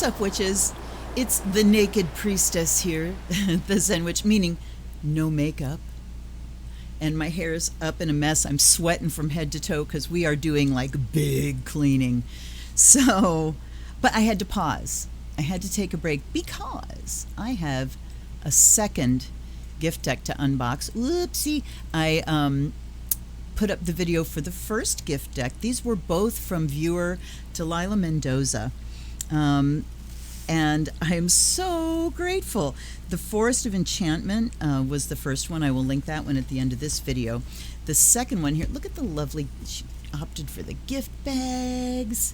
What's up, witches? It's the naked priestess here, the Zen Witch, meaning no makeup. And my hair's up in a mess. I'm sweating from head to toe because we are doing like big cleaning. So, but I had to pause. I had to take a break because I have a second gift deck to unbox. Whoopsie. I put up the video for the first gift deck. These were both from viewer Delilah Mendoza. And I am so grateful. The Forest of Enchantment was the first one. I will link that one at the end of this video. The second one here, look at the lovely, she opted for the gift bags.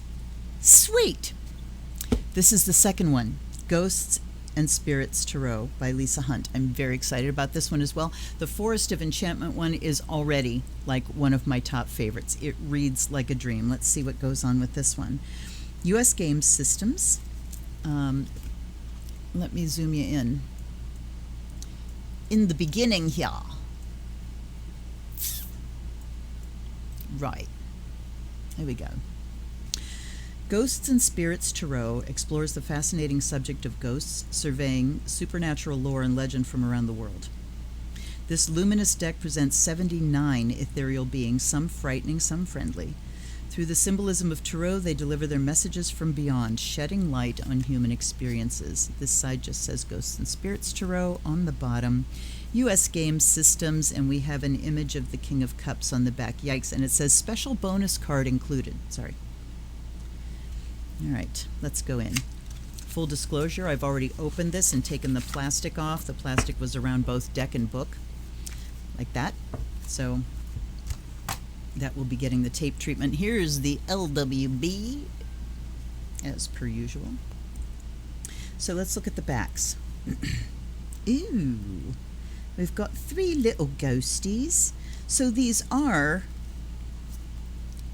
Sweet. This is the second one, Ghosts and Spirits Tarot by Lisa Hunt. I'm very excited about this one as well. The Forest of Enchantment one is already like one of my top favorites. It reads like a dream. Let's see what goes on with this one. U.S. Game Systems. Let me zoom you in. In the beginning here. Right. There we go. Ghosts and Spirits Tarot explores the fascinating subject of ghosts, surveying supernatural lore and legend from around the world. This luminous deck presents 79 ethereal beings, some frightening, some friendly. Through the symbolism of Tarot, they deliver their messages from beyond, shedding light on human experiences. This side just says Ghosts and Spirits Tarot on the bottom. U.S. Game Systems, and we have an image of the King of Cups on the back. Yikes, and it says special bonus card included. Sorry. All right, let's go in. Full disclosure, I've already opened this and taken the plastic off. The plastic was around both deck and book, like that. So that will be getting the tape treatment. Here's the LWB, as per usual. So let's look at the backs. Ooh, we've got 3 little ghosties. So these are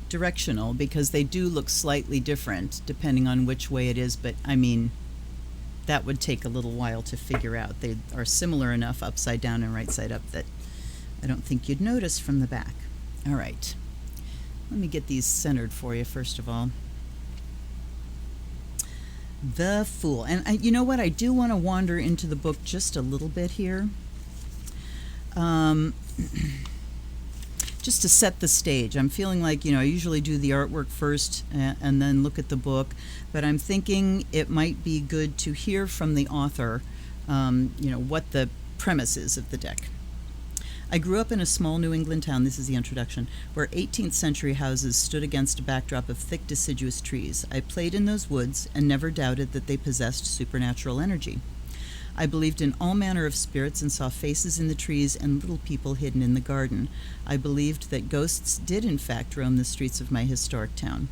directional because they do look slightly different depending on which way it is, but I mean, that would take a little while to figure out. They are similar enough upside down and right side up that I don't think you'd notice from the back. All right, let me get these centered for you first of all. The Fool. And you know what? I do want to wander into the book just a little bit here. Just to set the stage. I'm feeling like, I usually do the artwork first and then look at the book, but I'm thinking it might be good to hear from the author, what the premise is of the deck. I grew up in a small New England town, this is the introduction, where 18th century houses stood against a backdrop of thick deciduous trees. I played in those woods and never doubted that they possessed supernatural energy. I believed in all manner of spirits and saw faces in the trees and little people hidden in the garden. I believed that ghosts did in fact roam the streets of my historic town.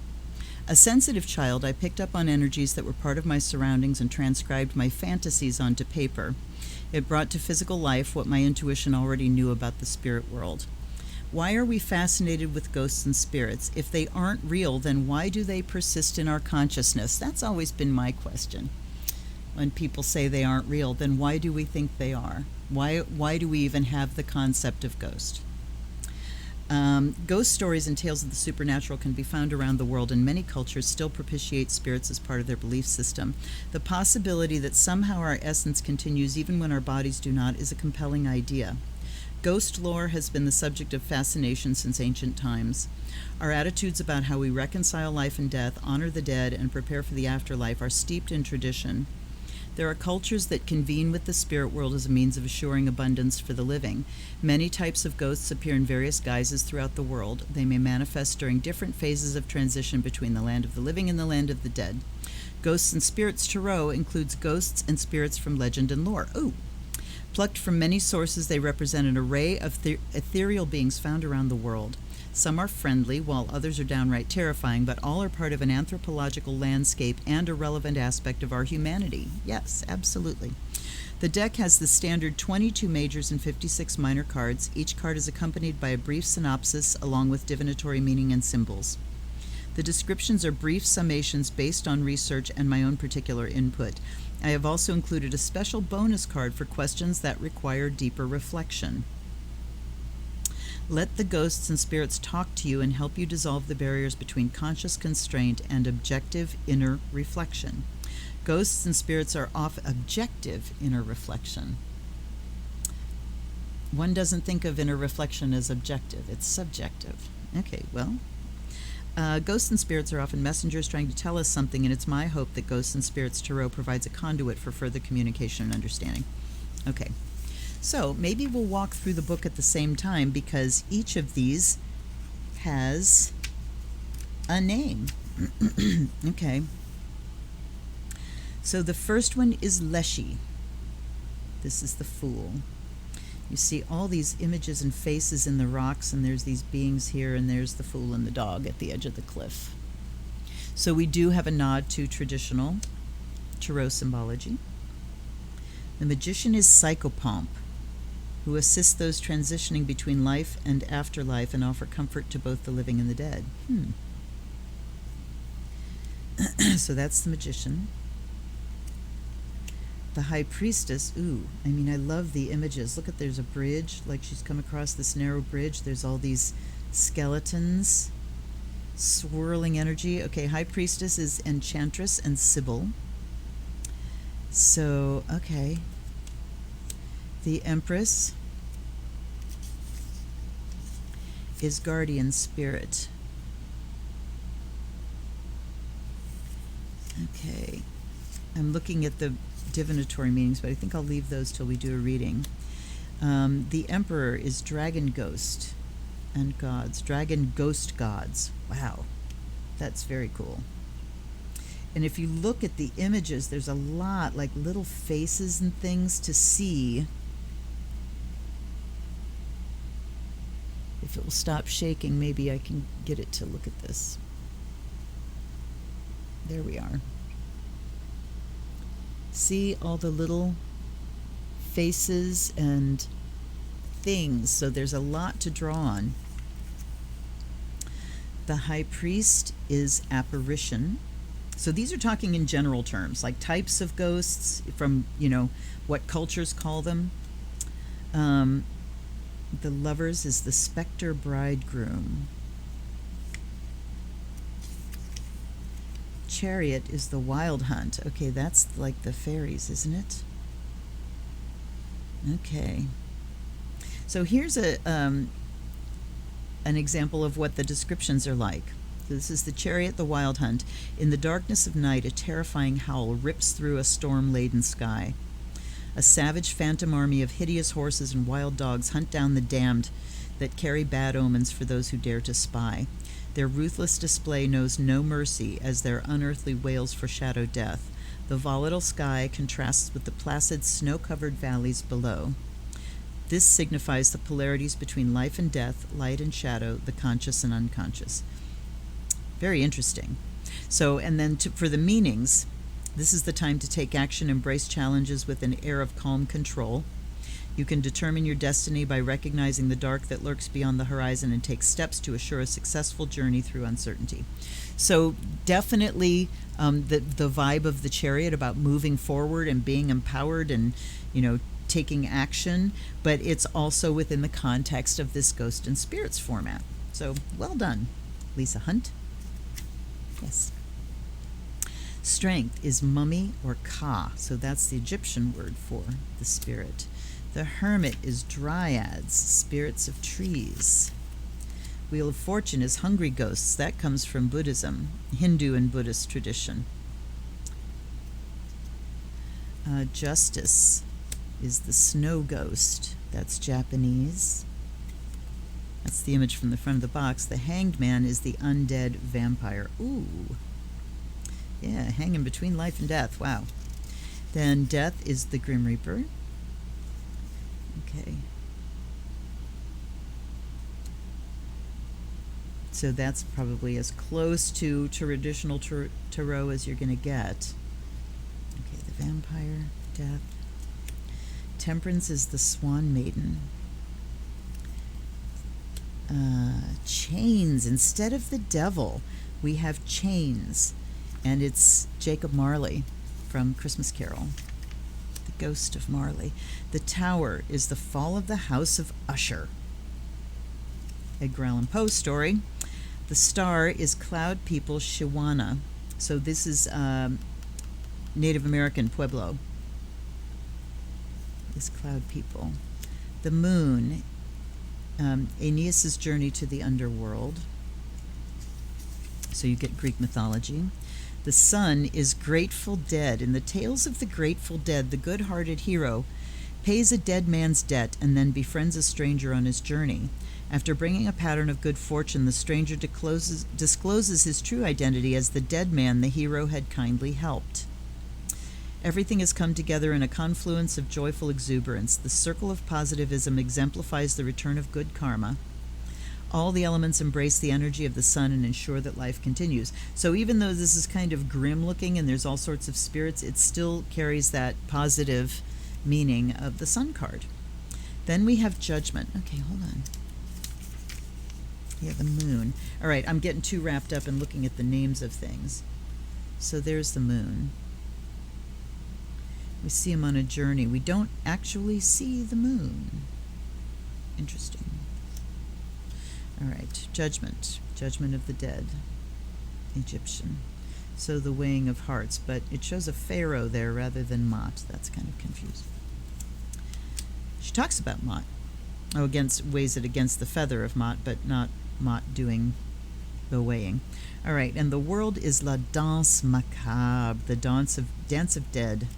A sensitive child, I picked up on energies that were part of my surroundings and transcribed my fantasies onto paper. It brought to physical life what my intuition already knew about the spirit world. Why are we fascinated with ghosts and spirits? If they aren't real, then why do they persist in our consciousness? That's always been my question. When people say they aren't real, then why do we think they are? Why do we even have the concept of ghost? Ghost stories and tales of the supernatural can be found around the world, and many cultures still propitiate spirits as part of their belief system. The possibility that somehow our essence continues even when our bodies do not is a compelling idea. Ghost lore has been the subject of fascination since ancient times. Our attitudes about how we reconcile life and death, honor the dead, and prepare for the afterlife are steeped in tradition. There are cultures that convene with the spirit world as a means of assuring abundance for the living. Many types of ghosts appear in various guises throughout the world. They may manifest during different phases of transition between the land of the living and the land of the dead. Ghosts and Spirits Tarot includes ghosts and spirits from legend and lore. Ooh! Plucked from many sources, they represent an array of ethereal beings found around the world. Some are friendly, while others are downright terrifying, but all are part of an anthropological landscape and a relevant aspect of our humanity. Yes, absolutely. The deck has the standard 22 majors and 56 minor cards. Each card is accompanied by a brief synopsis along with divinatory meaning and symbols. The descriptions are brief summations based on research and my own particular input. I have also included a special bonus card for questions that require deeper reflection. Let the ghosts and spirits talk to you and help you dissolve the barriers between conscious constraint and objective inner reflection. Ghosts and spirits are often objective inner reflection. One doesn't think of inner reflection as objective, it's subjective. Okay, well, ghosts and spirits are often messengers trying to tell us something, and it's my hope that Ghosts and Spirits Tarot provides a conduit for further communication and understanding. Okay, so maybe we'll walk through the book at the same time, because each of these has a name. Okay. So the first one is Leshy. This is the Fool. You see all these images and faces in the rocks, and there's these beings here, and there's the Fool and the dog at the edge of the cliff. So we do have a nod to traditional tarot symbology. The Magician is Psychopomp, who assists those transitioning between life and afterlife and offer comfort to both the living and the dead. So that's the Magician. The High Priestess, ooh, I mean, I love the images. Look at, there's a bridge, like she's come across this narrow bridge. There's all these skeletons, swirling energy. Okay, High Priestess is Enchantress and Sybil. So, okay. The Empress is Guardian Spirit. Okay. I'm looking at the divinatory meanings, but I think I'll leave those till we do a reading. The Emperor is Dragon Ghost and Gods. Dragon Ghost Gods. Wow. That's very cool. And if you look at the images, there's a lot, like little faces and things to see. If it will stop shaking, maybe I can get it to look at this. There we are. See all the little faces and things, so there's a lot to draw on. The High Priest is Apparition. So these are talking in general terms, like types of ghosts from, what cultures call them. The Lovers is the Spectre Bridegroom. Chariot is the Wild Hunt. Okay, that's like the fairies, isn't it? Okay. So here's an example of what the descriptions are like. So this is the Chariot, the Wild Hunt. In the darkness of night, a terrifying howl rips through a storm-laden sky. A savage phantom army of hideous horses and wild dogs hunt down the damned that carry bad omens for those who dare to spy. Their ruthless display knows no mercy as their unearthly wails foreshadow death. The volatile sky contrasts with the placid, snow-covered valleys below. This signifies the polarities between life and death, light and shadow, the conscious and unconscious. Very interesting. So, and then for the meanings, this is the time to take action, embrace challenges with an air of calm control. You can determine your destiny by recognizing the dark that lurks beyond the horizon and take steps to assure a successful journey through uncertainty. So definitely the vibe of the Chariot about moving forward and being empowered and, taking action, but it's also within the context of this Ghost and Spirits format. So well done, Lisa Hunt. Yes. Strength is Mummy or Ka, so that's the Egyptian word for the spirit. The Hermit is Dryads, spirits of trees. Wheel of Fortune is Hungry Ghosts. That comes from Buddhism, Hindu and Buddhist tradition. Justice is the Snow Ghost. That's Japanese. That's the image from the front of the box. The Hanged Man is the Undead Vampire. Ooh. Yeah, hanging between life and death. Wow. Then Death is the Grim Reaper. Okay. So that's probably as close to traditional tarot as you're going to get. Okay, the Vampire, Death. Temperance is the Swan Maiden. Chains. Instead of the Devil, we have Chains. And it's Jacob Marley from Christmas Carol. The Ghost of Marley. The Tower is the Fall of the House of Usher. Edgar Allan Poe story. The Star is Cloud People Shiwana. So this is Native American Pueblo. This cloud people. The moon, Aeneas's journey to the underworld. So you get Greek mythology. The sun is Grateful Dead. In the tales of the Grateful Dead, the good-hearted hero pays a dead man's debt and then befriends a stranger on his journey. After bringing a pattern of good fortune, the stranger discloses his true identity as the dead man the hero had kindly helped. Everything has come together in a confluence of joyful exuberance. The circle of positivism exemplifies the return of good karma. All the elements embrace the energy of the sun and ensure that life continues. So even though this is kind of grim looking and there's all sorts of spirits, it still carries that positive meaning of the sun card. Then we have judgment. Okay, hold on. Yeah, the moon. All right, I'm getting too wrapped up in looking at the names of things. So there's the moon. We see him on a journey. We don't actually see the moon. Interesting. All right, judgment. Judgment of the dead. Egyptian. So the weighing of hearts, but it shows a pharaoh there rather than Mot. That's kind of confusing. She talks about Mot. Oh, weighs it against the feather of Mot, but not Mot doing the weighing. All right, and the world is La Danse Macabre, the dance of dead.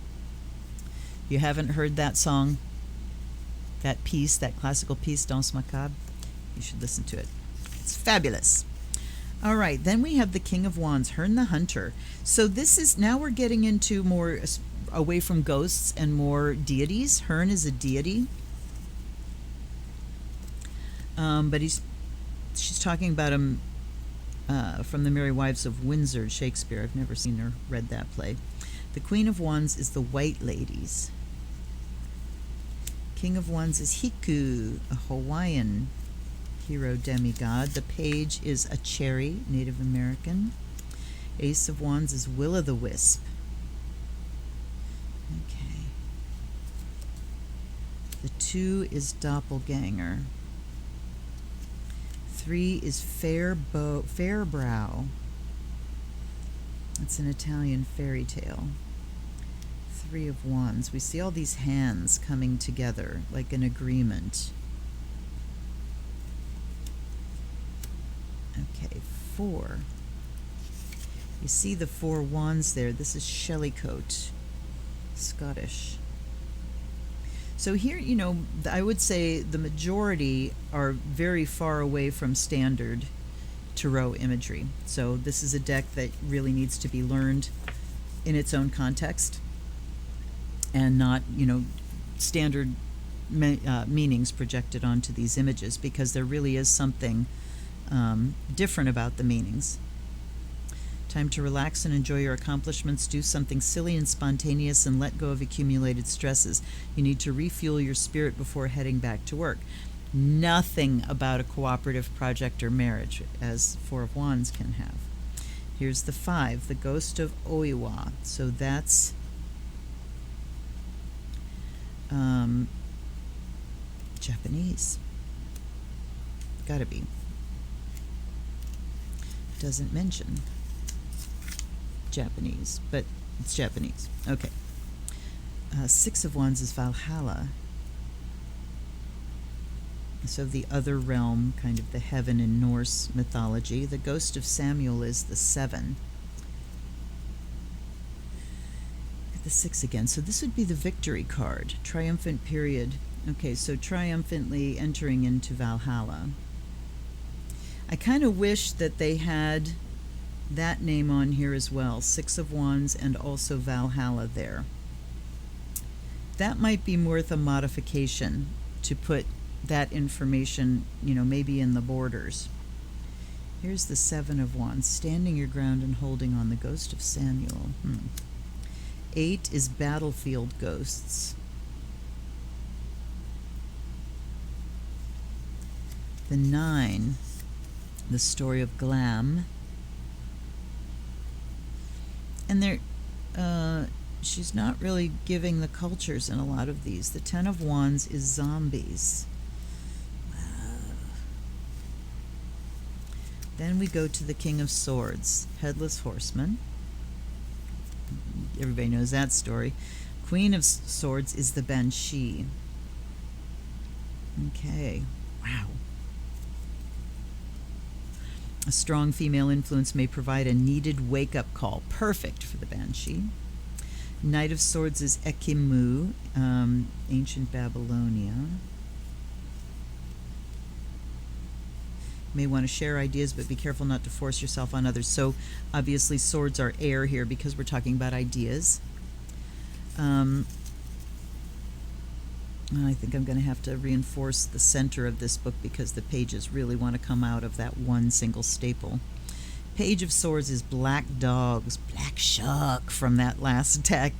You haven't heard that song, that piece, that classical piece, Danse Macabre? You should listen to it. It's fabulous. All right, then we have the King of Wands, Herne the Hunter. So this is, now we're getting into more away from ghosts and more deities. Herne is a deity. But she's talking about him from The Merry Wives of Windsor, Shakespeare. I've never seen or read that play. The Queen of Wands is the White Ladies. King of Wands is Hiku, a Hawaiian hero demigod. The Page is a Cherry, Native American. Ace of Wands is Will-o'-the-Wisp. Okay. The 2 is Doppelganger. 3 is Fairbrow. That's an Italian fairy tale. 3 of Wands. We see all these hands coming together like an agreement. Okay, 4. You see the 4 wands there. This is Shellycoat, Scottish. So here, you know, I would say the majority are very far away from standard tarot imagery. So this is a deck that really needs to be learned in its own context and not, you know, standard meanings projected onto these images, because there really is something different about the meanings. Time to relax and enjoy your accomplishments. Do something silly and spontaneous and let go of accumulated stresses. You need to refuel your spirit before heading back to work. Nothing about a cooperative project or marriage, as 4 of Wands can have. Here's the 5, the Ghost of Oiwa. So that's Japanese. Gotta be. Doesn't mention Japanese, but it's Japanese. Okay. 6 of Wands is Valhalla. So the other realm, kind of the heaven in Norse mythology. The Ghost of Samuel is the 7. The 6 again. So this would be the victory card. Triumphant period. Okay, so triumphantly entering into Valhalla. I kind of wish that they had that name on here as well. 6 of Wands and also Valhalla there. That might be worth a modification to put that information, you know, maybe in the borders. Here's the 7 of Wands, standing your ground and holding on. The Ghost of Samuel. 8 is battlefield ghosts. The 9, the story of Glam. And there, she's not really giving the cultures in a lot of these. The 10 of Wands is zombies. Then we go to the King of Swords, Headless Horseman. Everybody knows that story. Queen of Swords is the Banshee. Okay. Wow. A strong female influence may provide a needed wake-up call. Perfect for the Banshee. Knight of Swords is Ekimu, ancient Babylonia. May want to share ideas, but be careful not to force yourself on others. So obviously swords are air here because we're talking about ideas. I think I'm going to have to reinforce the center of this book because the pages really want to come out of that one single staple. Page of Swords is Black Dogs, Black Shuck from that last deck.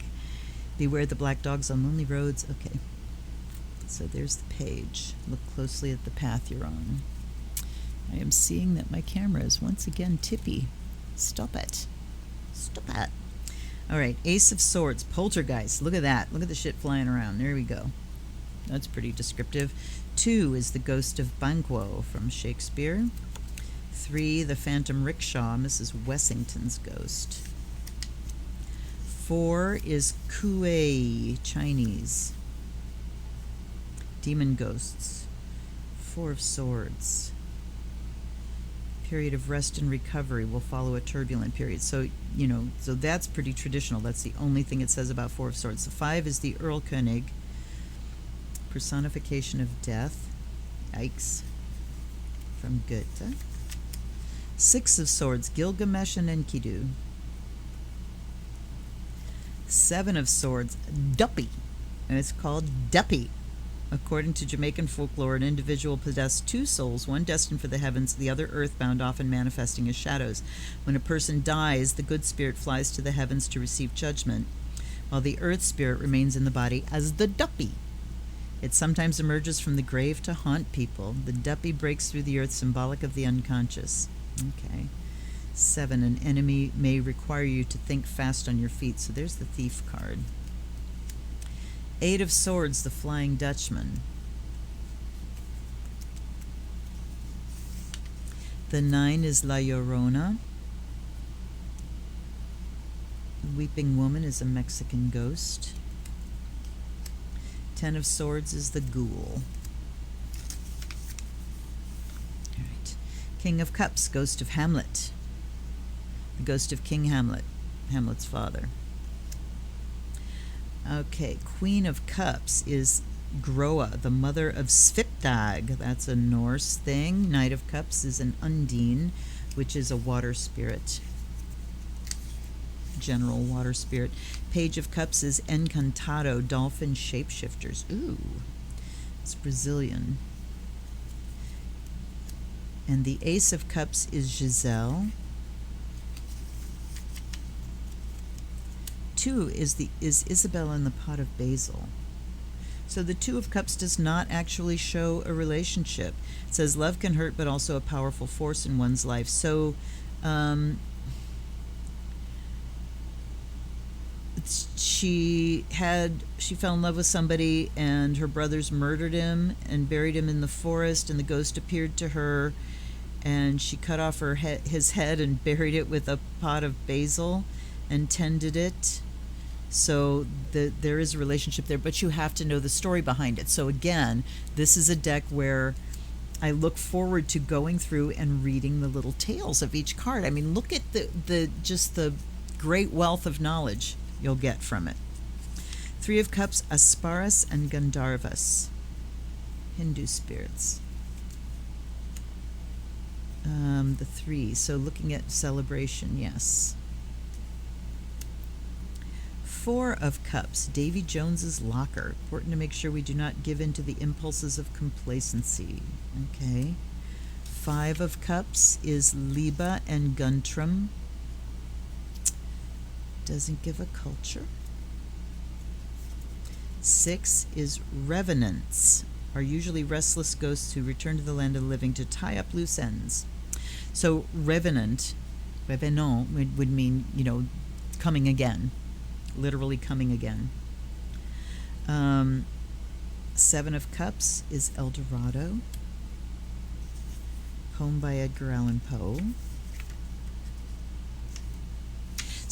Beware the black dogs on lonely roads. Okay, so there's the page. Look closely at the path you're on. I am seeing that my camera is once again tippy. Stop it. Stop it. All right, Ace of Swords, Poltergeist. Look at that. Look at the shit flying around. There we go. That's pretty descriptive. 2 is the Ghost of Banquo from Shakespeare. 3, the Phantom Rickshaw, Mrs. Wessington's ghost. 4 is Kuei, Chinese. Demon ghosts. 4 of Swords. Period of rest and recovery will follow a turbulent period. So, so that's pretty traditional. That's the only thing it says about 4 of Swords. The 5 is the Erlkönig, personification of death. Yikes. From Goethe. 6 of Swords, Gilgamesh and Enkidu. 7 of Swords, Duppy. And it's called Duppy. According to Jamaican folklore, an individual possessed 2 souls, one destined for the heavens, the other earthbound, often manifesting as shadows. When a person dies, the good spirit flies to the heavens to receive judgment, while the earth spirit remains in the body as the Duppy. It sometimes emerges from the grave to haunt people. The Duppy breaks through the earth, symbolic of the unconscious. Okay. 7, an enemy may require you to think fast on your feet. So there's the Thief card. 8 of Swords, the Flying Dutchman. The 9 is La Llorona. The Weeping Woman is a Mexican ghost. 10 of Swords is the Ghoul. All right. King of Cups, Ghost of Hamlet. The ghost of King Hamlet, Hamlet's father. Okay, Queen of Cups is Groa, the mother of Svipdag. That's a Norse thing. Knight of Cups is an Undine, which is a water spirit. General water spirit. Page of Cups is Encantado, dolphin shapeshifters. Ooh, it's Brazilian. And the Ace of Cups is Giselle. 2 is Isabel in the Pot of Basil. So the 2 of Cups does not actually show a relationship. It says love can hurt, but also a powerful force in one's life. So she fell in love with somebody, and her brothers murdered him and buried him in the forest, and the ghost appeared to her, and she cut off his head and buried it with a pot of basil and tended it. So there is a relationship there, but you have to know the story behind it. So again, this is a deck where I look forward to going through and reading the little tales of each card. I mean, look at just the great wealth of knowledge you'll get from it. 3 of Cups, Asparas and Gandharvas, Hindu spirits. The 3, so looking at celebration, yes. 4 of Cups, Davy Jones's locker. Important to make sure we do not give in to the impulses of complacency. Okay. 5 of Cups is Liba and Guntram. Doesn't give a culture. 6 is Revenants, are usually restless ghosts who return to the land of the living to tie up loose ends. So revenant would mean, coming again. Literally coming again. 7 of Cups is El Dorado, poem by Edgar Allan Poe.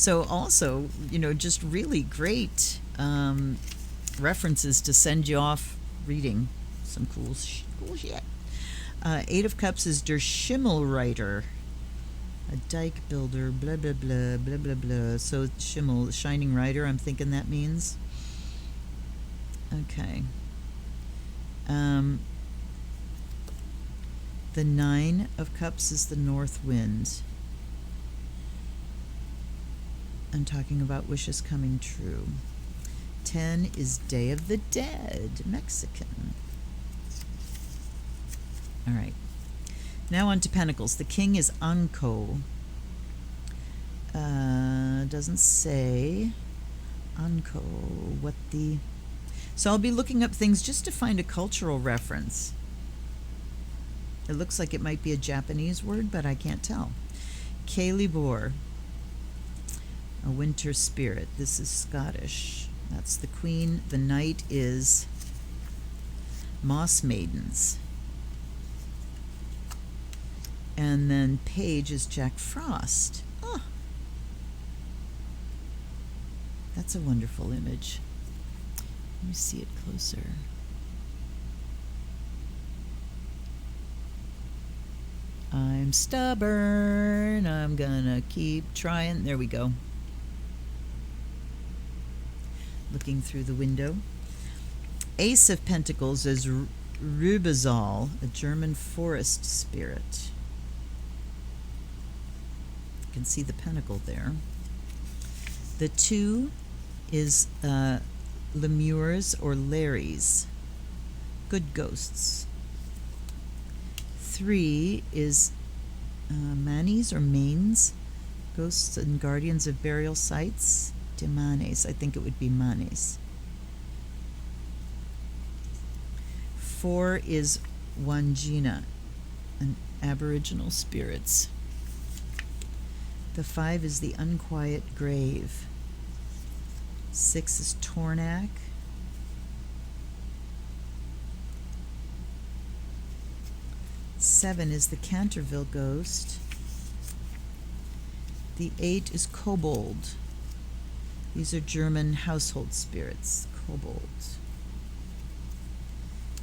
So also, just really great references to send you off reading some cool shit. Eight of Cups is Der Schimmelreiter, a dike builder, blah, blah, blah, blah, blah, blah. So Schimmel, shining rider, I'm thinking that means. Okay. The Nine of Cups is the north wind. I'm talking about wishes coming true. 10 is Day of the Dead, Mexican. All right. Now on to Pentacles. The King is Anko. Doesn't say Anko what the... So I'll be looking up things just to find a cultural reference. It looks like it might be a Japanese word, but I can't tell. Calibor, a winter spirit. This is Scottish. That's the Queen. The Knight is Moss Maidens. And then Page is Jack Frost. Oh, that's a wonderful image. Let me see it closer. I'm stubborn. I'm gonna keep trying. There we go. Looking through the window. Ace of Pentacles is Rübezahl, a German forest spirit. You can see the pentacle there. The 2 is Lemures or Larrys, good ghosts. 3 is Manes or Manes, ghosts and guardians of burial sites. Demanes, I think it would be Manes. 4 is Wangina, an aboriginal spirits. The 5 is the unquiet grave. 6 is Tornak. 7 is the Canterville ghost. The 8 is Kobold. These are German household spirits, Kobold.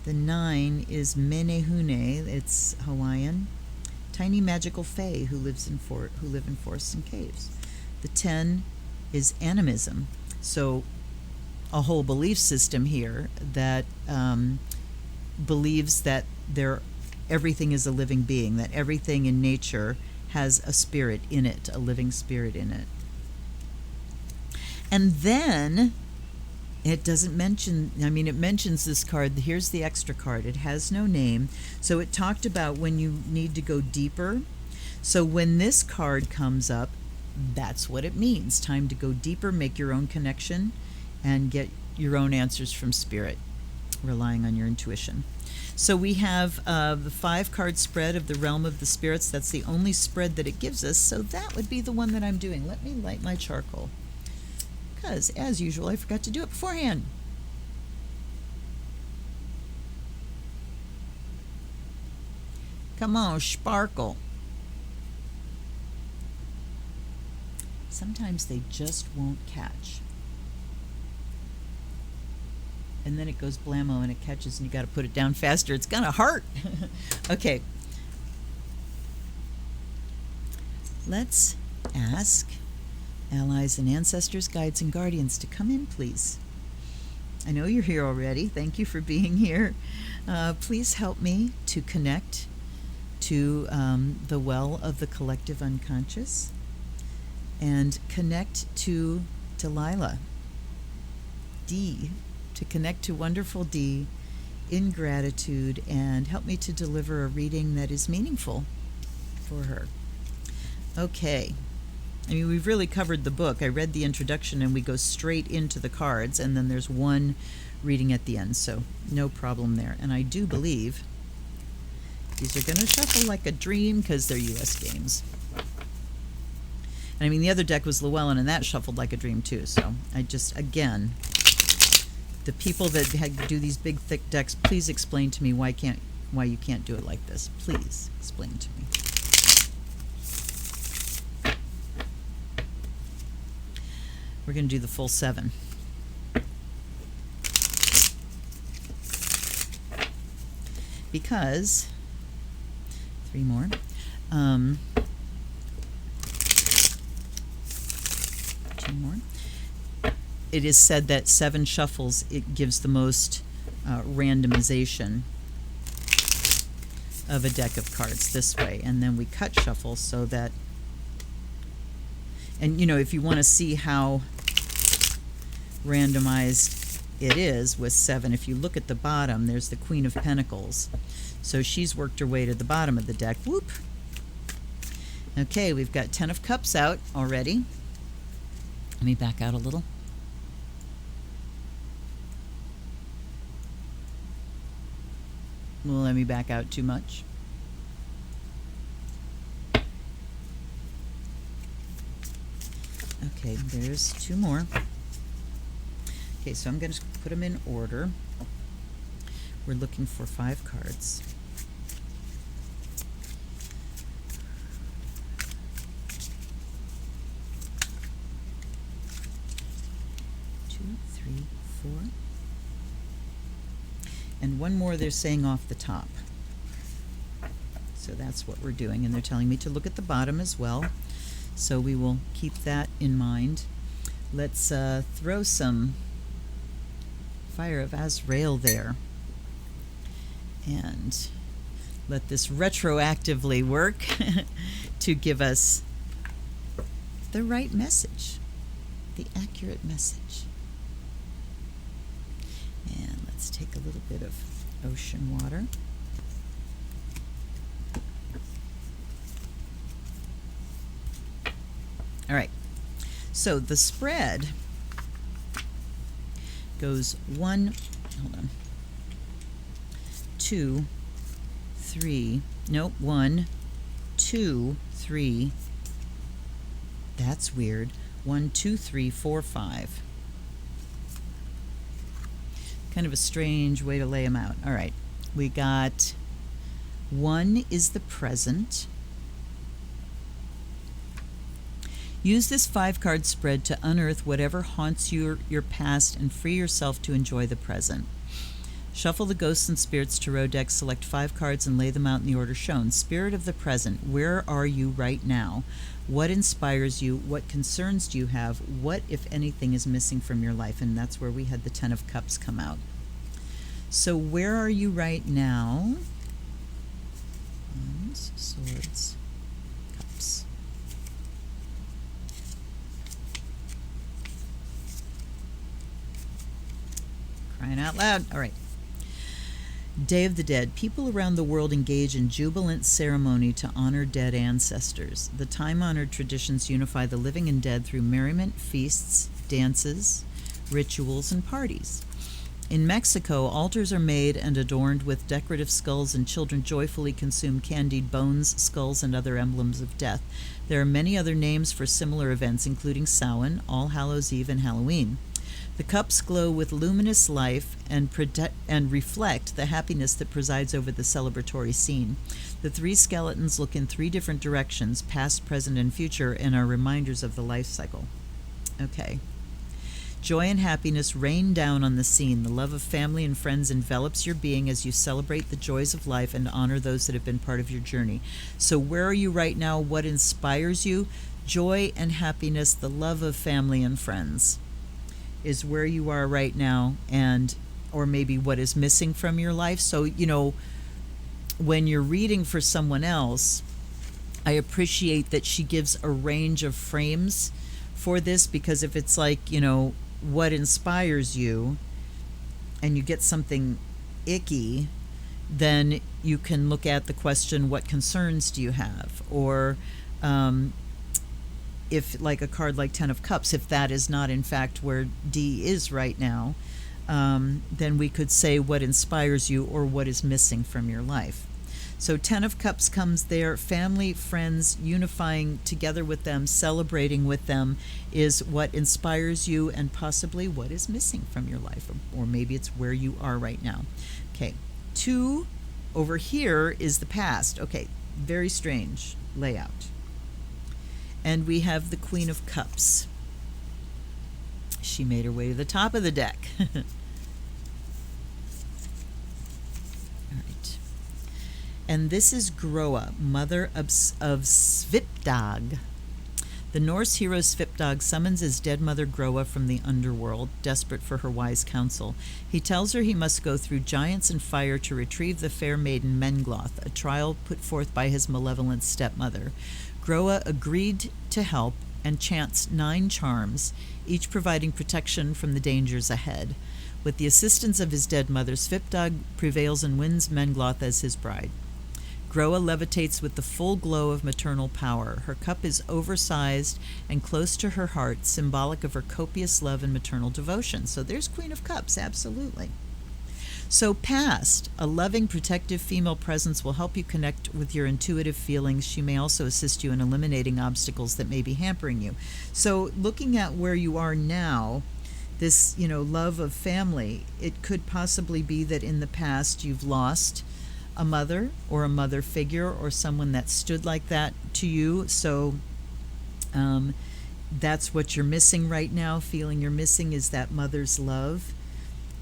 The 9 is Menehune, it's Hawaiian. Tiny magical fae who live in forests and caves. The 10 is animism. So a whole belief system here that believes that everything is a living being, that everything in nature has a spirit in it, a living spirit in it. And then it doesn't mention, it mentions this card. Here's the extra card. It has no name. So it talked about when you need to go deeper. So when this card comes up, that's what it means. Time to go deeper, make your own connection, and get your own answers from spirit, relying on your intuition. So we have the 5-card spread of the realm of the spirits. That's the only spread that it gives us. So that would be the one that I'm doing. Let me light my charcoal, because as usual I forgot to do it beforehand. Come on, sparkle. Sometimes they just won't catch. And then it goes blammo and it catches and you got to put it down faster. It's gonna hurt. Okay. Let's ask allies and ancestors, guides and guardians to come in, please. I know you're here already. Thank you for being here. Please help me to connect to the well of the collective unconscious and connect to Delilah D, to connect to wonderful D in gratitude, and help me to deliver a reading that is meaningful for her. Okay. We've really covered the book. I read the introduction and we go straight into the cards, and then there's one reading at the end, so no problem there. And I do believe these are going to shuffle like a dream because they're U.S. games. And the other deck was Llewellyn, and that shuffled like a dream too. So I just, again, the people that do these big, thick decks, please explain to me why you can't do it like this. Please explain to me. We're going to do the full 7. Because 3 more. 2 more. It is said that 7 shuffles, it gives the most randomization of a deck of cards this way. And then we cut shuffle so that, and you know, if you want to see how randomized it is with 7, if you look at the bottom, there's the Queen of Pentacles. So she's worked her way to the bottom of the deck. Whoop. Okay, we've got 10 of Cups out already. Let me back out a little. Well, let me back out too much. Okay, there's 2 more. Okay, so I'm going to put them in order. We're looking for 5 cards. Two, 3, 4. And 1 more they're saying off the top. So that's what we're doing. And they're telling me to look at the bottom as well. So we will keep that in mind. Let's throw some Fire of Azrael there. And let this retroactively work to give us the right message, the accurate message. And let's take a little bit of ocean water. All right, so the spread goes 1, hold on, 2, 3, nope, 1, 2, 3, that's weird, 1, 2, 3, 4, 5. Kind of a strange way to lay them out. All right, we got 1 is the present. Use this 5-card spread to unearth whatever haunts your past and free yourself to enjoy the present. Shuffle the Ghosts and Spirits Tarot deck, select 5 cards and lay them out in the order shown. Spirit of the present, where are you right now? What inspires you? What concerns do you have? What, if anything, is missing from your life? And that's where we had the 10 of Cups come out. So where are you right now? Wands, Swords, Cups. Crying out loud. All right. Day of the Dead. People around the world engage in jubilant ceremony to honor dead ancestors. The time-honored traditions unify the living and dead through merriment, feasts, dances, rituals, and parties. In Mexico, altars are made and adorned with decorative skulls, and children joyfully consume candied bones, skulls, and other emblems of death. There are many other names for similar events, including Samhain, All Hallows Eve, and Halloween. The cups glow with luminous life and reflect the happiness that presides over the celebratory scene. The 3 skeletons look in 3 different directions, past, present, and future, and are reminders of the life cycle. Okay. Joy and happiness rain down on the scene. The love of family and friends envelops your being as you celebrate the joys of life and honor those that have been part of your journey. So where are you right now? What inspires you? Joy and happiness, the love of family and friends is where you are right now, and or maybe what is missing from your life. So, you know, when you're reading for someone else, I appreciate that she gives a range of frames for this, because if it's like, you know, what inspires you, and you get something icky, then you can look at the question, what concerns do you have? Or if, like a card like 10 of Cups, if that is not in fact where D is right now, then we could say what inspires you or what is missing from your life. So 10 of Cups comes there. Family, friends, unifying together with them, celebrating with them is what inspires you, and possibly what is missing from your life, or maybe it's where you are right now. Okay, 2 over here is the past. Okay, very strange layout. And we have the Queen of Cups. She made her way to the top of the deck. All right. And this is Groa, mother of Svipdag. The Norse hero Svipdag summons his dead mother Groa from the underworld, desperate for her wise counsel. He tells her he must go through giants and fire to retrieve the fair maiden Mengloth, a trial put forth by his malevolent stepmother. Groa agreed to help and chants 9 charms, each providing protection from the dangers ahead. With the assistance of his dead mother, Svipdag prevails and wins Mengloth as his bride. Groa levitates with the full glow of maternal power. Her cup is oversized and close to her heart, symbolic of her copious love and maternal devotion. So there's Queen of Cups, absolutely. So past, a loving, protective female presence will help you connect with your intuitive feelings. She may also assist you in eliminating obstacles that may be hampering you. So looking at where you are now, this, love of family, it could possibly be that in the past you've lost a mother or a mother figure or someone that stood like that to you. So that's what you're missing right now. Feeling you're missing is that mother's love,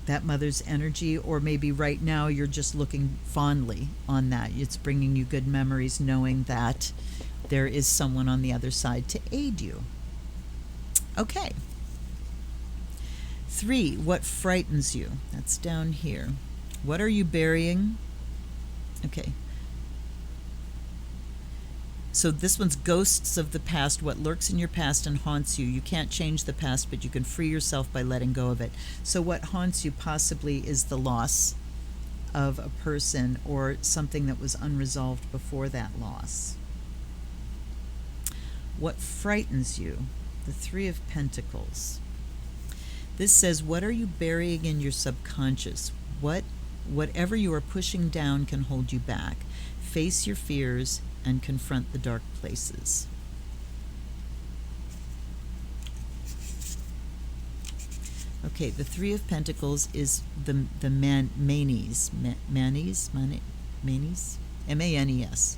that mother's energy, or maybe right now you're just looking fondly on that. It's bringing you good memories knowing that there is someone on the other side to aid you. Okay. 3, what frightens you? That's down here. What are you burying? Okay. So this one's ghosts of the past, what lurks in your past and haunts you. You can't change the past, but you can free yourself by letting go of it. So what haunts you possibly is the loss of a person or something that was unresolved before that loss. What frightens you? The 3 of Pentacles. This says, what are you burying in your subconscious? Whatever you are pushing down can hold you back. Face your fears and confront the dark places. Okay, the 3 of Pentacles is the Manes, M-A-N-E-S,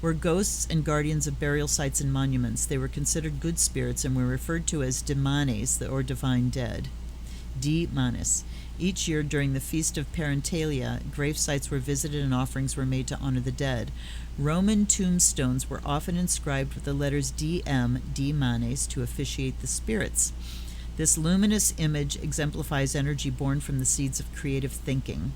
were ghosts and guardians of burial sites and monuments. They were considered good spirits and were referred to as Demanes, or divine dead. Demanes. Each year during the Feast of Parentalia, grave sites were visited and offerings were made to honor the dead. Roman tombstones were often inscribed with the letters DM, Demanes, to officiate the spirits. This luminous image exemplifies energy born from the seeds of creative thinking.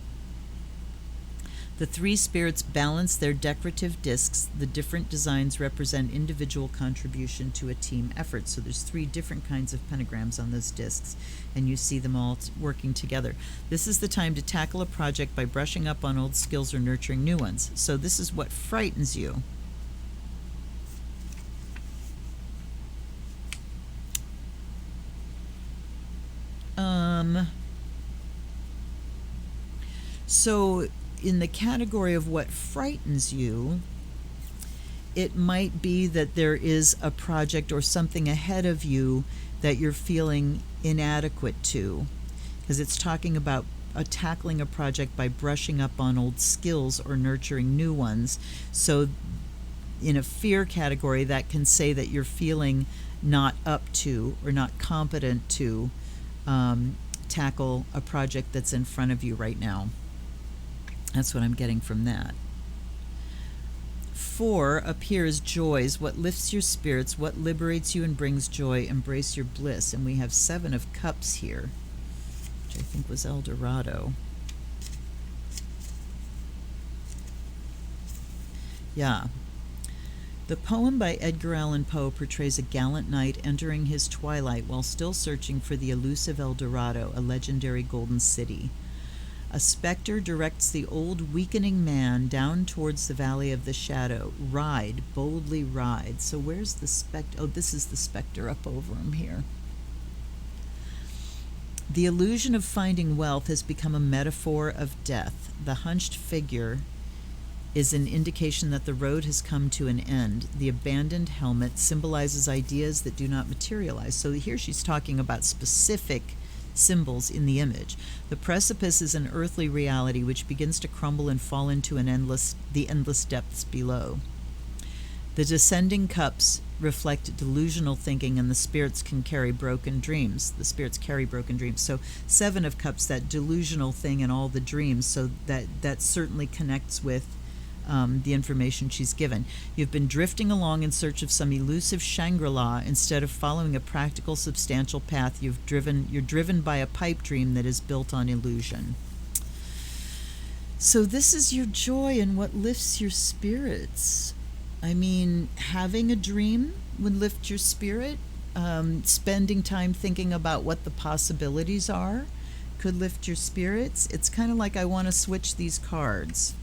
The 3 spirits balance their decorative discs. The different designs represent individual contribution to a team effort. So there's 3 different kinds of pentagrams on those discs, and you see them all working together. This is the time to tackle a project by brushing up on old skills or nurturing new ones. So this is what frightens you. So in the category of what frightens you, it might be that there is a project or something ahead of you that you're feeling inadequate to, because it's talking about tackling a project by brushing up on old skills or nurturing new ones. So in a fear category, that can say that you're feeling not up to or not competent to tackle a project that's in front of you right now. That's what I'm getting from that. 4 appears joys, what lifts your spirits, what liberates you and brings joy, embrace your bliss. And we have 7 of Cups here, which I think was El Dorado. Yeah. The poem by Edgar Allan Poe portrays a gallant knight entering his twilight while still searching for the elusive El Dorado, a legendary golden city. A specter directs the old weakening man down towards the valley of the shadow. Ride, boldly ride. So where's the specter? Oh, this is the specter up over him here. The illusion of finding wealth has become a metaphor of death. The hunched figure is an indication that the road has come to an end. The abandoned helmet symbolizes ideas that do not materialize. So here she's talking about specific symbols in the image. The precipice is an earthly reality which begins to crumble and fall into the endless depths below. The descending cups reflect delusional thinking, and the spirits can carry broken dreams. The spirits carry broken dreams. So Seven of Cups, that delusional thing and all the dreams, so that certainly connects with the information she's given. You've been drifting along in search of some elusive Shangri-La instead of following a practical, substantial path. You're driven by a pipe dream that is built on illusion. So this is your joy and what lifts your spirits. I mean, having a dream would lift your spirit. Spending time thinking about what the possibilities are could lift your spirits. It's kind of like I want to switch these cards.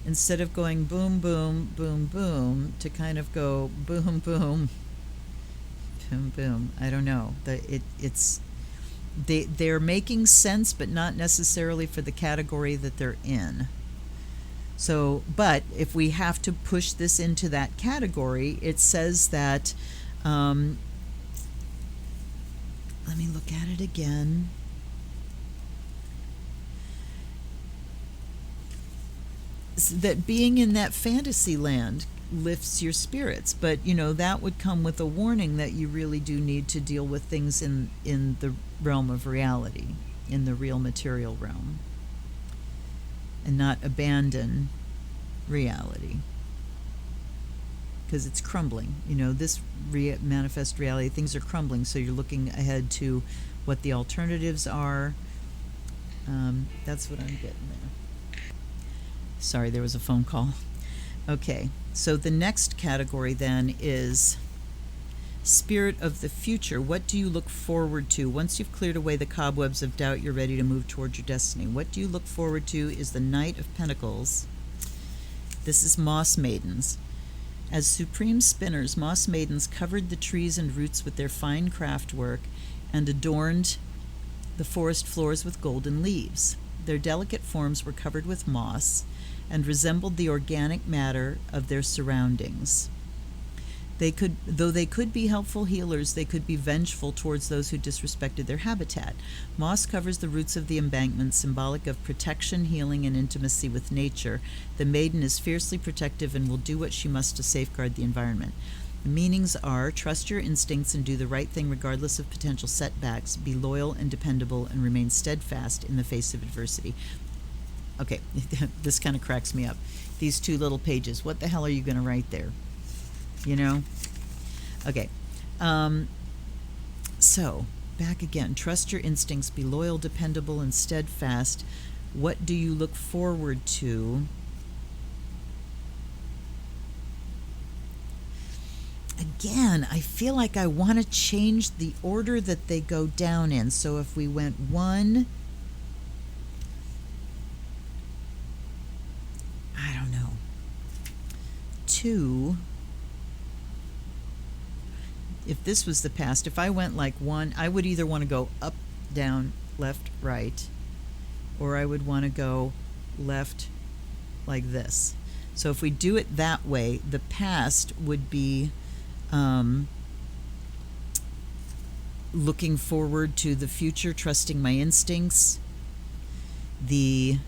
Instead of going boom, boom, boom, boom, to kind of go boom, boom, boom, boom. I don't know. They're making sense, but not necessarily for the category that they're in. So, but if we have to push this into that category, it says that, let me look at it again. That being in that fantasy land lifts your spirits, but that would come with a warning that you really do need to deal with things in the realm of reality, in the real material realm, and not abandon reality, because it's crumbling. This manifest reality, things are crumbling, so you're looking ahead to what the alternatives are. That's what I'm getting there. Sorry, there was a phone call. Okay, so the next category then is spirit of the future. What do you look forward to? Once you've cleared away the cobwebs of doubt, you're ready to move towards your destiny. What do you look forward to is the Knight of Pentacles. This is moss maidens. As supreme spinners, moss maidens covered the trees and roots with their fine craft work and adorned the forest floors with golden leaves. Their delicate forms were covered with moss and resembled the organic matter of their surroundings. Though they could be helpful healers, they could be vengeful towards those who disrespected their habitat. Moss covers the roots of the embankment, symbolic of protection, healing, and intimacy with nature. The maiden is fiercely protective and will do what she must to safeguard the environment. The meanings are: trust your instincts and do the right thing regardless of potential setbacks, be loyal and dependable, and remain steadfast in the face of adversity. Okay, this kind of cracks me up. These two little pages, what the hell are you going to write there? Okay. So, back again. Trust your instincts, be loyal, dependable, and steadfast. What do you look forward to? Again, I feel like I want to change the order that they go down in. So if we went 1, I don't know, 2, if this was the past, if I went like 1, I would either want to go up, down, left, right, or I would want to go left like this. So if we do it that way, the past would be looking forward to the future, trusting my instincts. Okay,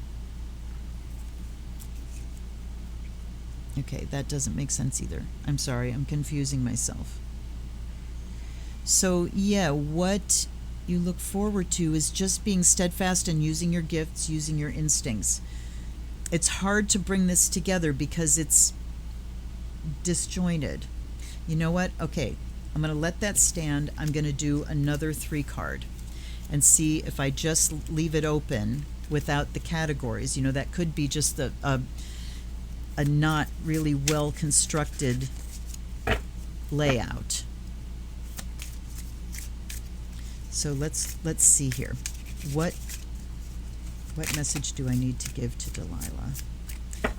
that doesn't make sense either. I'm sorry, I'm confusing myself. So yeah, what you look forward to is just being steadfast and using your gifts, using your instincts. It's hard to bring this together because it's disjointed. You know what? Okay, I'm going to let that stand. I'm going to do another 3 card and see if I just leave it open without the categories. That could be just a not really well constructed layout. So let's see here. What message do I need to give to Delilah?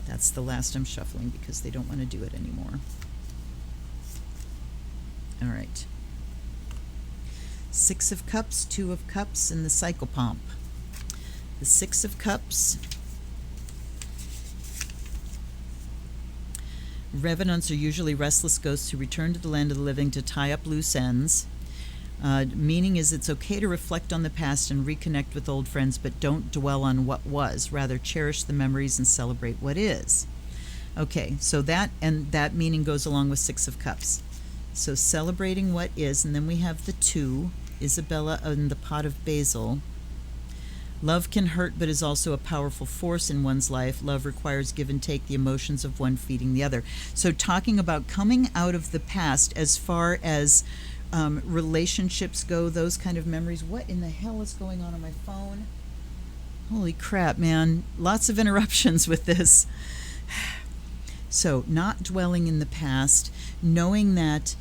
That's the last I'm shuffling because they don't want to do it anymore. All right. 6 of Cups, 2 of Cups, and the Psychopomp. The 6 of Cups. Revenants are usually restless ghosts who return to the land of the living to tie up loose ends. Meaning is it's okay to reflect on the past and reconnect with old friends, but don't dwell on what was. Rather, cherish the memories and celebrate what is. Okay, so that meaning goes along with Six of Cups. So celebrating what is, and then we have the 2, Isabella and the pot of basil. Love can hurt, but is also a powerful force in one's life. Love requires give and take, the emotions of one feeding the other. So talking about coming out of the past as far as relationships go, those kind of memories. What in the hell is going on my phone? Holy crap, man. Lots of interruptions with this. So not dwelling in the past, knowing that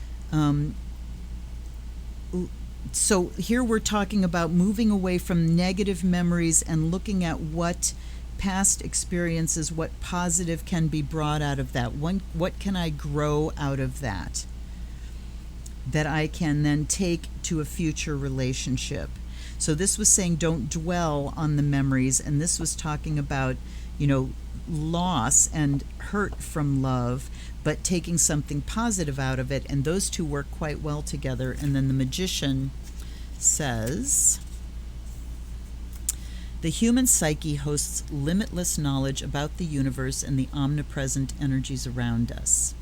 so here we're talking about moving away from negative memories and looking at what past experiences, what positive can be brought out of that. What can I grow out of that I can then take to a future relationship? So this was saying don't dwell on the memories, and this was talking about, loss and hurt from love, but taking something positive out of it, and those two work quite well together. And then the Magician says, the human psyche hosts limitless knowledge about the universe and the omnipresent energies around us.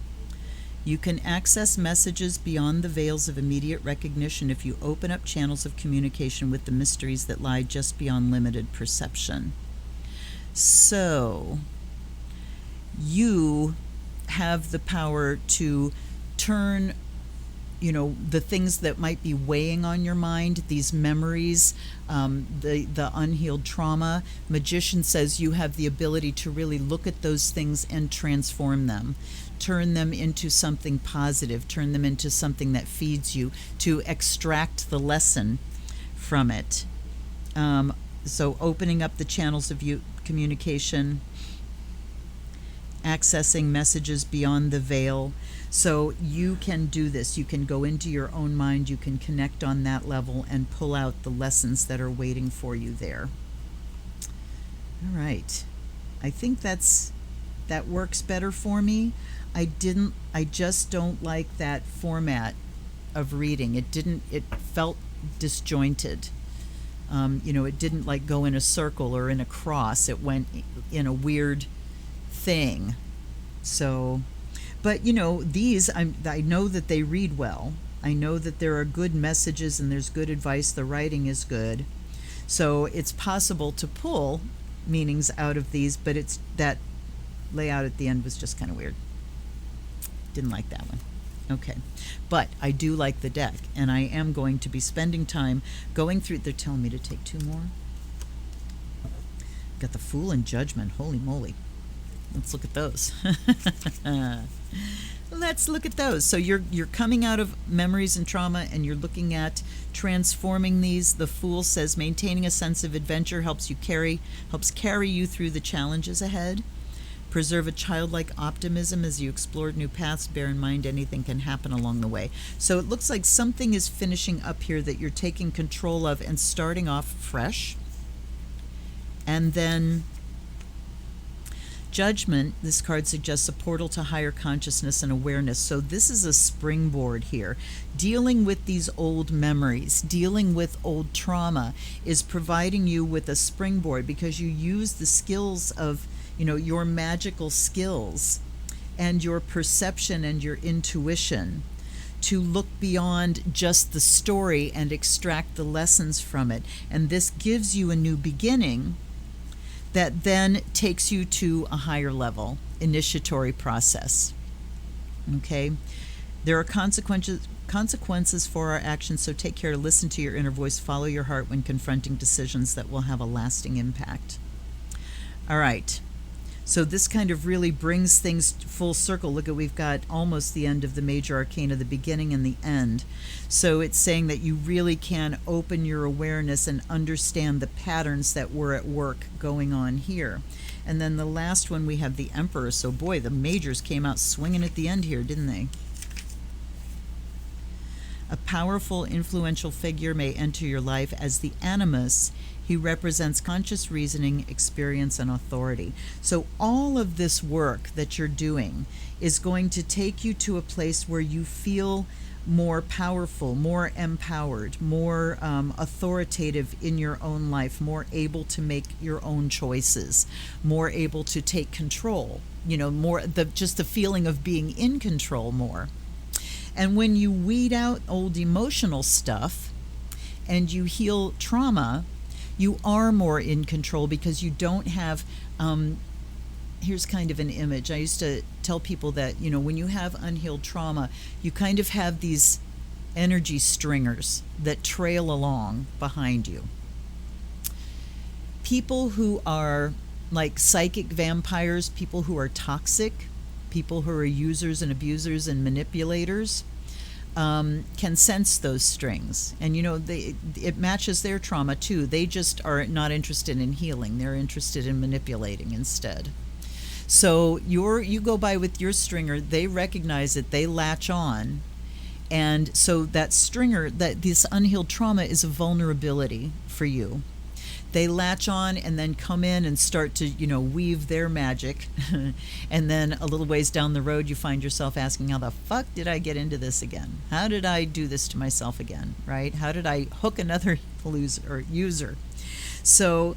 You can access messages beyond the veils of immediate recognition if you open up channels of communication with the mysteries that lie just beyond limited perception. So you have the power to turn, the things that might be weighing on your mind, these memories, the unhealed trauma. Magician says you have the ability to really look at those things and transform them. Turn them into something positive, turn them into something that feeds you, to extract the lesson from it. So opening up the channels of communication, accessing messages beyond the veil. So you can do this. You can go into your own mind, you can connect on that level and pull out the lessons that are waiting for you there. All right. I think that works better for me. I just don't like that format of reading. It felt disjointed. It didn't like go in a circle or in a cross. It went in a weird thing. So, but these, I know that they read well. I know that there are good messages and there's good advice. The writing is good. So it's possible to pull meanings out of these, but it's that layout at the end was just kind of weird. Didn't like that one. Okay, but I do like the deck, and I am going to be spending time going through. They're telling me to take 2 more. Got the Fool and Judgment. Holy moly. Let's look at those. Let's look at those. So you're coming out of memories and trauma, and you're looking at transforming these. The Fool says maintaining a sense of adventure helps carry you through the challenges ahead. Preserve a childlike optimism as you explore new paths. Bear in mind anything can happen along the way. So it looks like something is finishing up here that you're taking control of and starting off fresh. And then Judgment, this card suggests a portal to higher consciousness and awareness. So this is a springboard here. Dealing with these old memories, dealing with old trauma is providing you with a springboard, because you use the skills of your magical skills and your perception and your intuition to look beyond just the story and extract the lessons from it. And this gives you a new beginning that then takes you to a higher level, initiatory process. Okay? There are consequences for our actions, so take care to listen to your inner voice, follow your heart when confronting decisions that will have a lasting impact. All right. So this kind of really brings things full circle. Look at, we've got almost the end of the major arcana, the beginning and the end. So it's saying that you really can open your awareness and understand the patterns that were at work going on here. And then the last one, we have the Emperor. So boy, the majors came out swinging at the end here, didn't they? A powerful, influential figure may enter your life as the Animus. He represents conscious reasoning, experience, and authority. So all of this work that you're doing is going to take you to a place where you feel more powerful, more empowered, more authoritative in your own life, more able to make your own choices, more able to take control, more just the feeling of being in control more. And when you weed out old emotional stuff and you heal trauma, you are more in control because you don't have, here's kind of an image. I used to tell people that, when you have unhealed trauma, you kind of have these energy stringers that trail along behind you. People who are like psychic vampires, people who are toxic, people who are users and abusers and manipulators, can sense those strings. And it matches their trauma too. They just are not interested in healing. They're interested in manipulating instead. So you go by with your stringer, they recognize it, they latch on. And so that stringer, this unhealed trauma is a vulnerability for you. They latch on and then come in and start to, weave their magic. And then a little ways down the road, you find yourself asking, how the fuck did I get into this again? How did I do this to myself again, right? How did I hook another user? So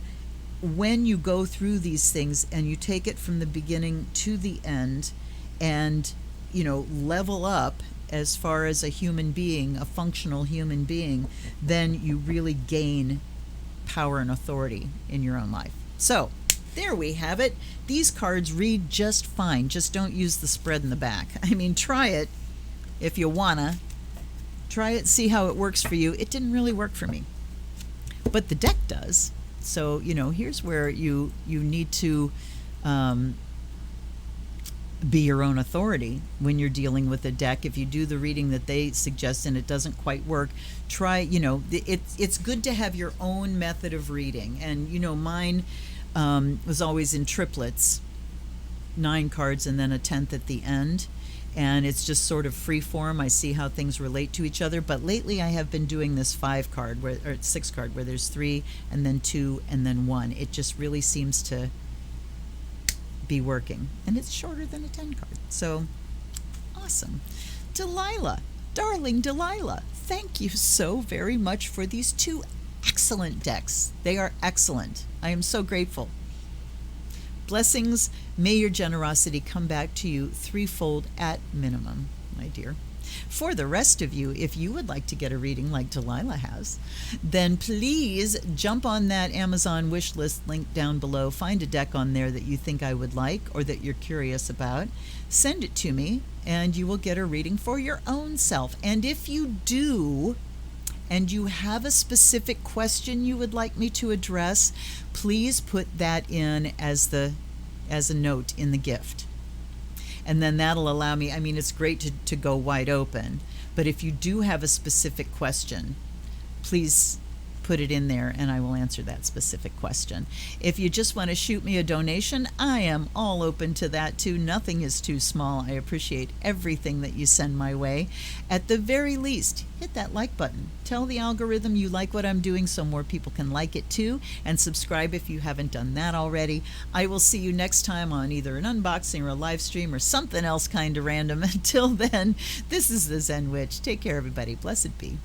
when you go through these things and you take it from the beginning to the end and, level up as far as a human being, a functional human being, then you really gain power and authority in your own life. So there we have it. These cards read just fine. Just don't use the spread in the back. I mean, try it if you wanna. Try it, see how it works for you. It didn't really work for me, but the deck does. So, here's where you need to be your own authority when you're dealing with a deck. If you do the reading that they suggest and it doesn't quite work, try, it's good to have your own method of reading. And, mine was always in triplets, 9 cards and then a 10th at the end. And it's just sort of free form. I see how things relate to each other. But lately I have been doing this 6 card where there's 3 and then 2 and then 1. It just really seems to be working. And it's shorter than a 10 card. So awesome. Delilah, darling Delilah, thank you so very much for these 2 excellent decks. They are excellent. I am so grateful. Blessings, may your generosity come back to you threefold at minimum, my dear. For the rest of you, if you would like to get a reading like Delilah has, then please jump on that Amazon wish list link down below. Find a deck on there that you think I would like or that you're curious about. Send it to me and you will get a reading for your own self. And if you do, and you have a specific question you would like me to address, please put that in as a note in the gift. And then that'll allow me, it's great to go wide open, but if you do have a specific question, please put it in there and I will answer that specific question. If you just want to shoot me a donation, I am all open to that too. Nothing is too small. I appreciate everything that you send my way. At the very least, hit that like button. Tell the algorithm you like what I'm doing so more people can like it too, and subscribe if you haven't done that already. I will see you next time on either an unboxing or a live stream or something else kind of random. Until then, this is the Zen Witch. Take care, everybody. Blessed be.